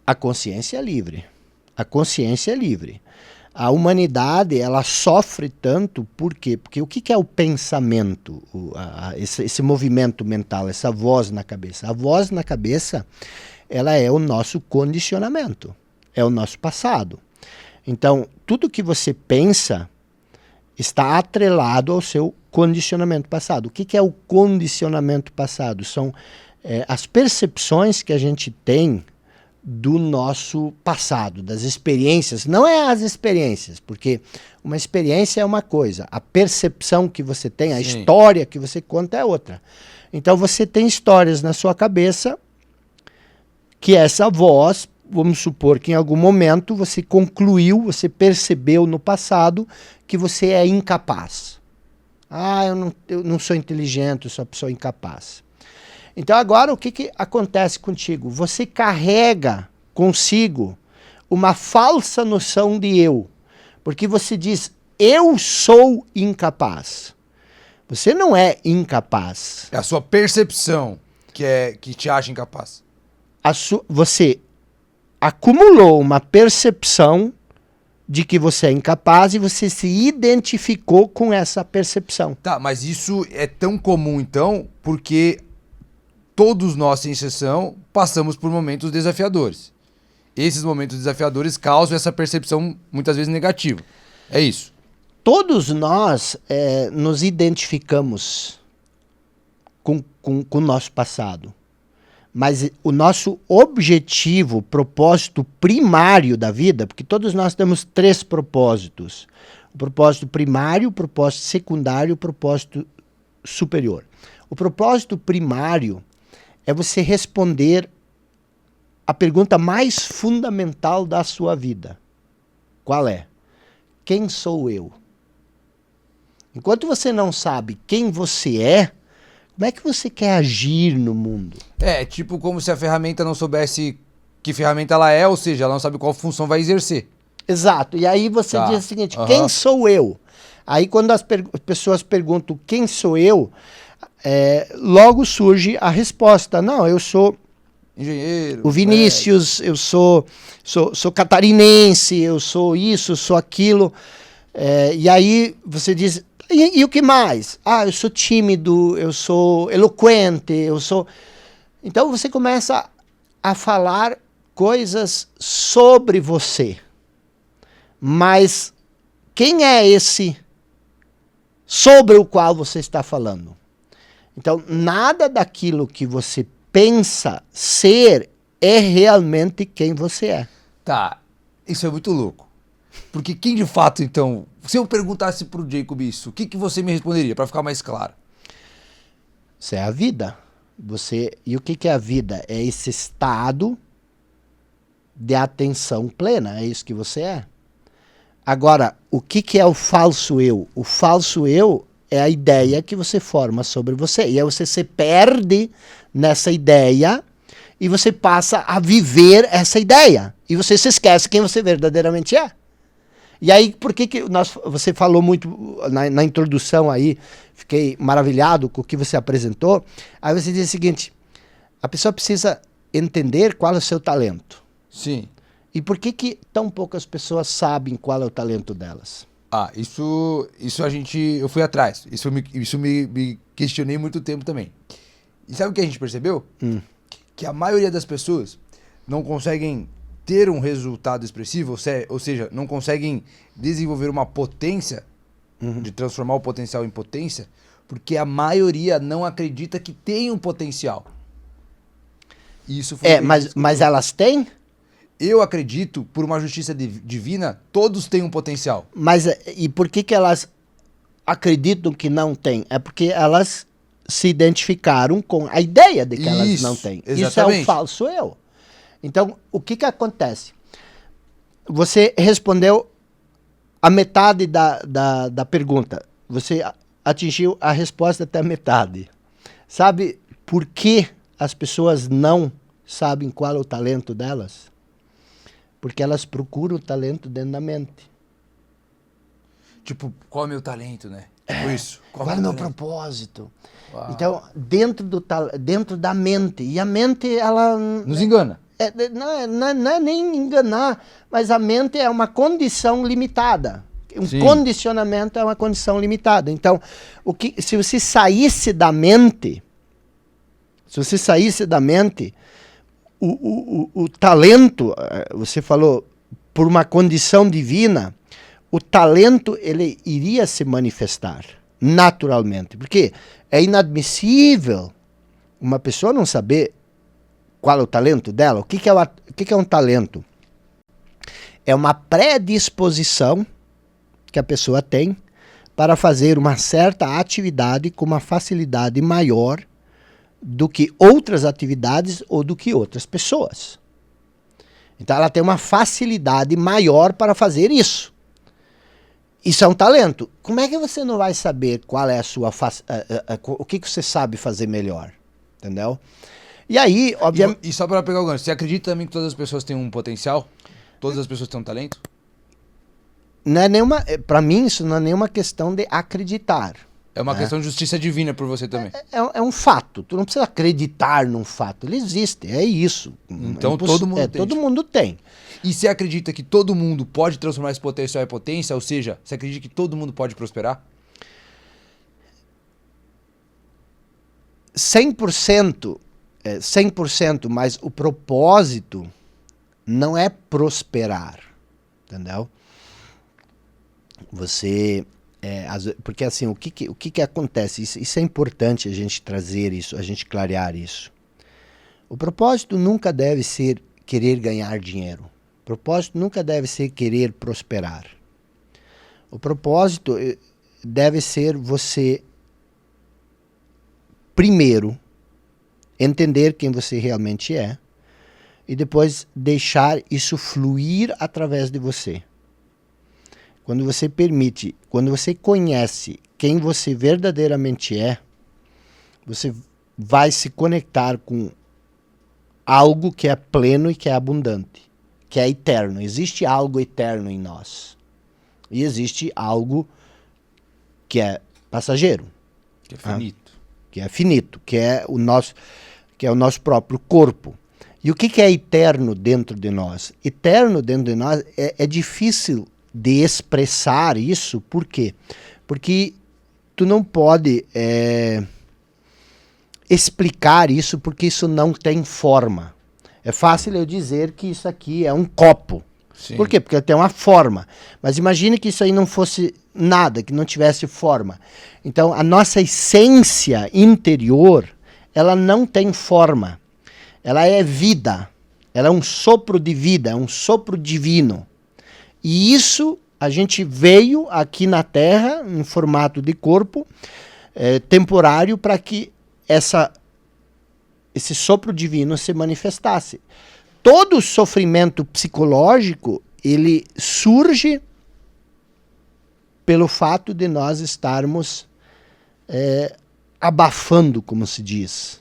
A consciência é livre. A consciência é livre. A humanidade, ela sofre tanto, por quê? Porque o que é o pensamento, esse movimento mental, essa voz na cabeça? A voz na cabeça, ela é o nosso condicionamento, é o nosso passado. Então, tudo que você pensa está atrelado ao seu condicionamento passado. O que é o condicionamento passado? São as percepções que a gente tem do nosso passado, das experiências. Não é as experiências, porque uma experiência é uma coisa, a percepção que você tem, a história que você conta é outra. Então você tem histórias na sua cabeça que essa voz, vamos supor que em algum momento você concluiu, você percebeu no passado que você é incapaz. Eu não sou inteligente, eu sou uma pessoa incapaz. Então agora o que acontece contigo? Você carrega consigo uma falsa noção de eu. Porque você diz, eu sou incapaz. Você não é incapaz. É a sua percepção que te acha incapaz. Você acumulou uma percepção de que você é incapaz e você se identificou com essa percepção. Tá, mas isso é tão comum então, porque todos nós, sem exceção, passamos por momentos desafiadores. Esses momentos desafiadores causam essa percepção muitas vezes negativa. É isso. Todos nós nos identificamos com o nosso passado. Mas o nosso objetivo, propósito primário da vida, porque todos nós temos 3 propósitos. O propósito primário, o propósito secundário e o propósito superior. O propósito primário é você responder a pergunta mais fundamental da sua vida. Qual é? Quem sou eu? Enquanto você não sabe quem você é, como é que você quer agir no mundo? É tipo como se a ferramenta não soubesse que ferramenta ela é, ou seja, ela não sabe qual função vai exercer. Exato. E aí você diz o seguinte, quem sou eu? Aí quando as pessoas perguntam quem sou eu, logo surge a resposta. Não, eu sou engenheiro, o Vinícius, eu sou catarinense, eu sou isso, sou aquilo. E aí você diz, e o que mais? Eu sou tímido, eu sou eloquente, eu sou... Então você começa a falar coisas sobre você. Mas quem é esse sobre o qual você está falando? Então, nada daquilo que você pensa ser é realmente quem você é. Tá, isso é muito louco. Porque quem de fato, então... Se eu perguntasse pro Jacob isso, o que você me responderia, para ficar mais claro? Isso é a vida. E o que é a vida? É esse estado de atenção plena. É isso que você é. Agora, o que é o falso eu? O falso eu é a ideia que você forma sobre você. E aí você se perde nessa ideia e você passa a viver essa ideia. E você se esquece quem você verdadeiramente é. E aí, por que você falou muito na introdução aí, fiquei maravilhado com o que você apresentou. Aí você diz o seguinte, a pessoa precisa entender qual é o seu talento. Sim. E por que tão poucas pessoas sabem qual é o talento delas? Isso eu fui atrás. Isso me questionei muito tempo também. E sabe o que a gente percebeu? Que a maioria das pessoas não conseguem ter um resultado expressivo, ou seja, não conseguem desenvolver uma potência, de transformar o potencial em potência, porque a maioria não acredita que tem um potencial. Isso foi mas elas têm? Eu acredito, por uma justiça divina, todos têm um potencial. Mas e por que elas acreditam que não têm? É porque elas se identificaram com a ideia de que elas não têm. Exatamente. Isso é o falso eu. Então, o que acontece? Você respondeu a metade da pergunta. Você atingiu a resposta até a metade. Sabe por que as pessoas não sabem qual é o talento delas? Porque elas procuram o talento dentro da mente. Tipo, qual é o meu talento, né? Isso. Qual é o meu propósito? Uau. Então, dentro da mente. E a mente, ela... nos engana. Não é nem enganar, mas a mente é uma condição limitada. Sim. Condicionamento é uma condição limitada. Então, se você saísse da mente, o talento, você falou, por uma condição divina, o talento ele iria se manifestar naturalmente. Porque é inadmissível uma pessoa não saber qual é o talento dela. O que é um talento? É uma predisposição que a pessoa tem para fazer uma certa atividade com uma facilidade maior do que outras atividades ou do que outras pessoas. Então ela tem uma facilidade maior para fazer isso. Isso é um talento. Como é que você não vai saber qual é a sua o que você sabe fazer melhor? Entendeu? E aí, obviamente... E só para pegar o gancho, você acredita também que todas as pessoas têm um potencial? Todas as pessoas têm um talento? Não é nenhuma... Para mim, isso não é nenhuma questão de acreditar. É uma questão de justiça divina por você também. É um fato. Tu não precisa acreditar num fato. Ele existe, é isso. Então todo mundo tem. Todo mundo tem. E você acredita que todo mundo pode transformar esse potencial em potência? Ou seja, você acredita que todo mundo pode prosperar? 100%, 100%, mas o propósito não é prosperar. Entendeu? Você... porque assim, o que acontece? Isso é importante a gente trazer isso, a gente clarear isso. O propósito nunca deve ser querer ganhar dinheiro. O propósito nunca deve ser querer prosperar. O propósito deve ser você, primeiro, entender quem você realmente é e depois deixar isso fluir através de você. Quando você permite, quando você conhece quem você verdadeiramente é, você vai se conectar com algo que é pleno e que é abundante, que é eterno. Existe algo eterno em nós. E existe algo que é passageiro. Que é finito. Que é finito, que é o nosso próprio corpo. E o que é eterno dentro de nós? Eterno dentro de nós é difícil de expressar isso. Por quê? Porque tu não pode explicar isso, porque isso não tem forma. É fácil eu dizer que isso aqui é um copo. Sim. Por quê? Porque tem uma forma. Mas imagine que isso aí não fosse nada, que não tivesse forma. Então, a nossa essência interior, ela não tem forma. Ela é vida. Ela é um sopro de vida, é um sopro divino. E isso a gente veio aqui na Terra, em formato de corpo, temporário, para que esse sopro divino se manifestasse. Todo o sofrimento psicológico, ele surge pelo fato de nós estarmos abafando, como se diz,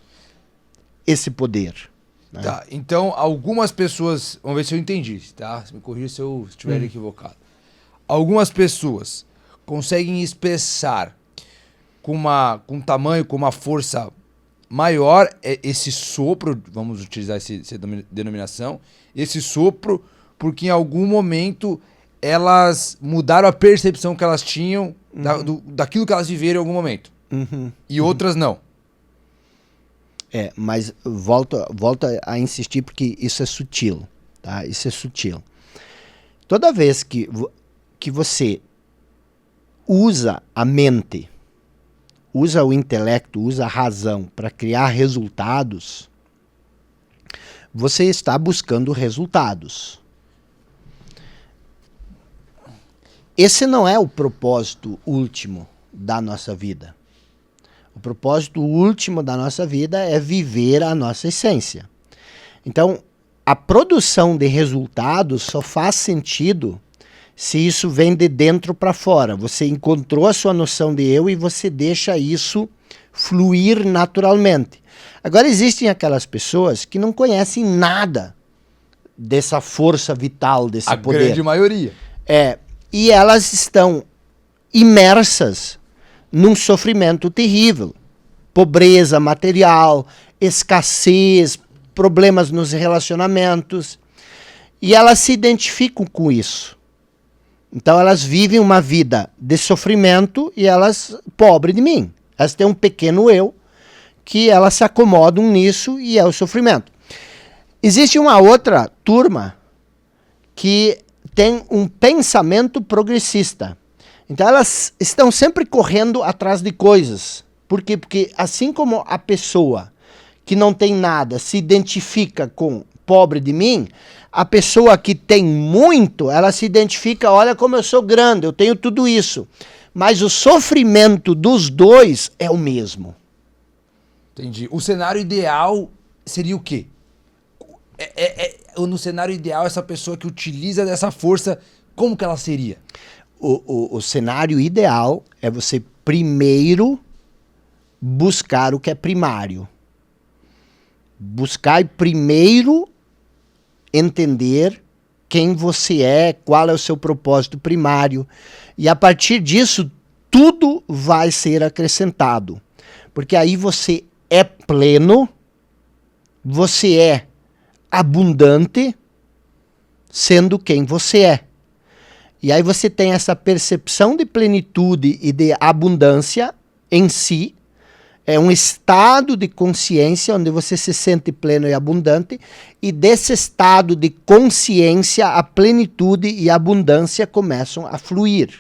esse poder. Né? Tá, então algumas pessoas, vamos ver se eu entendi, tá? Me corrija se eu estiver equivocado. Algumas pessoas conseguem expressar com um tamanho, com uma força maior esse sopro, vamos utilizar essa denominação, esse sopro, porque em algum momento elas mudaram a percepção que elas tinham daquilo que elas viveram em algum momento. E outras não. Mas volto a insistir porque isso é sutil, tá? Isso é sutil. Toda vez que você usa a mente, usa o intelecto, usa a razão para criar resultados, você está buscando resultados. Esse não é o propósito último da nossa vida. O propósito último da nossa vida é viver a nossa essência. Então, a produção de resultados só faz sentido se isso vem de dentro para fora. Você encontrou a sua noção de eu e você deixa isso fluir naturalmente. Agora, existem aquelas pessoas que não conhecem nada dessa força vital, desse poder. A grande maioria. E elas estão imersas num sofrimento terrível. Pobreza material, escassez, problemas nos relacionamentos, e elas se identificam com isso. Então elas vivem uma vida de sofrimento e elas, pobre de mim, elas têm um pequeno eu, que elas se acomodam nisso e é o sofrimento. Existe uma outra turma que tem um pensamento progressista. Então elas estão sempre correndo atrás de coisas. Por quê? Porque assim como a pessoa que não tem nada se identifica com pobre de mim, a pessoa que tem muito, ela se identifica, olha como eu sou grande, eu tenho tudo isso. Mas o sofrimento dos dois é o mesmo. Entendi. O cenário ideal seria o quê? No cenário ideal, essa pessoa que utiliza dessa força, como que ela seria? O cenário ideal é você primeiro buscar o que é primário. Buscar primeiro entender quem você é, qual é o seu propósito primário. E a partir disso, tudo vai ser acrescentado. Porque aí você é pleno, você é abundante, sendo quem você é. E aí você tem essa percepção de plenitude e de abundância em si. É um estado de consciência onde você se sente pleno e abundante, e desse estado de consciência a plenitude e a abundância começam a fluir.